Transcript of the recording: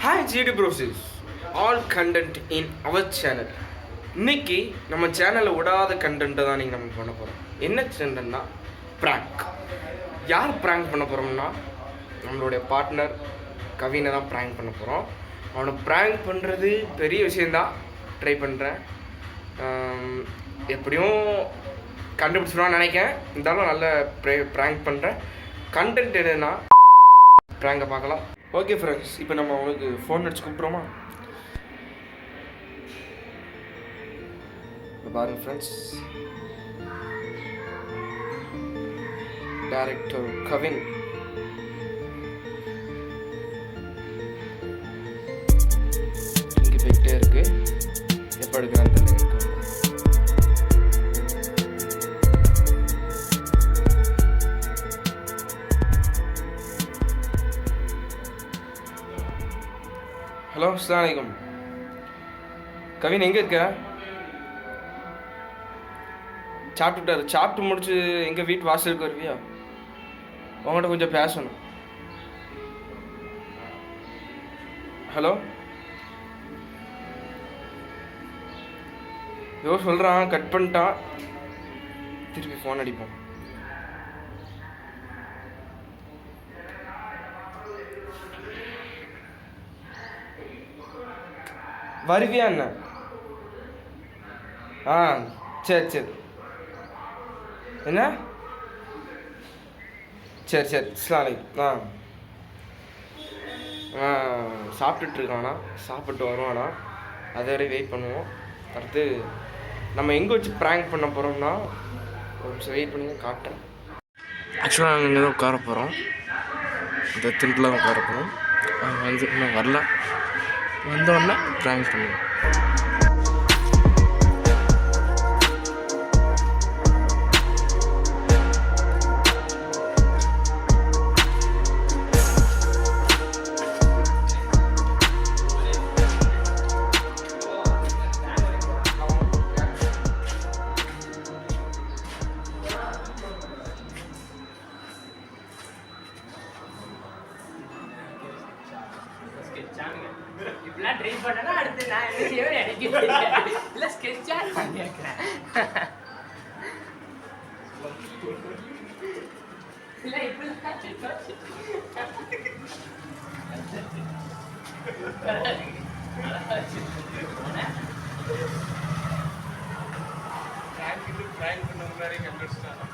Hi GD Process, all content in our channel. இன்னைக்கு நம்ம சேனலில் விடாத கண்டென்ட்டை தான் நீங்கள் நம்ம பண்ண போகிறோம். என்ன கண்டென்ட்னா ப்ராங்க். யார் ப்ராங்க் பண்ண போகிறோம்னா நம்மளுடைய பார்ட்னர் கவினை தான் ப்ராங்க் பண்ண போகிறோம். அவனை ப்ராங்க் பண்ணுறது பெரிய விஷயந்தான். ட்ரை பண்ணுறேன், எப்படியும் கண்டுபிடிச்சிடுவான்னு நினைக்கிறேன். இருந்தாலும் நல்ல ப்ராங்க் பண்ணுறேன். கண்டென்ட் என்னன்னா ப்ராங்கை பார்க்கலாம். ஓகே ஃப்ரெண்ட்ஸ், இப்போ நம்ம அவனுக்கு ஃபோன் அடிச்சு கூப்பிட்றோமா? பாருங்க ஃப்ரெண்ட்ஸ், டைரக்டர் கவின். இங்கே போயிட்டே இருக்கு, எப்போ எடுக்கிறான்னு தெரியல. ஹலோ, அஸ்ஸலாமு அலைக்கும். கவின் எங்கே இருக்க? சாப்பிட்டுட்டாரு. சாப்பிட்டு முடிச்சு எங்கள் வீட்டு வாசலுக்கு வருவியா? உங்கள்கிட்ட கொஞ்சம் பேசணும். ஹலோ, ஏதோ சொல்கிறான், கட் பண்ணிட்டான். திருப்பி ஃபோன் அடிப்போம். வருவியா என்ன? சரி சரி. என்ன? சரி சரி. அஸ்ஸலாமு சாப்பிட்டுட்ருக்கானா? சாப்பிட்டு வருவானா? அதை வரை வெயிட் பண்ணுவோம். அடுத்து நம்ம எங்கே வச்சு ப்ராங்க் பண்ண போகிறோம்னா, ஒரு நிமிஷம் வெயிட் பண்ணி காட்டுறேன். ஆக்சுவலாக நாங்கள் இங்கே தான் உட்கார போகிறோம். இந்த திண்டில் உட்கார போகிறோம். வந்து இன்னும் வரல. வந்தோடனே ப்ராங்க் பண்ணுவோம். இப்பெல்லாம் ட்ரை பண்ணனா அடுத்து நான் என்ன அடிக்கிறேன். இல்லை ஸ்கெட்சா நான் கேட்குறேன். இல்லை ப்ராங்க் பண்ண முன்னாடி கண்டுபிடிச்சிட்டான்.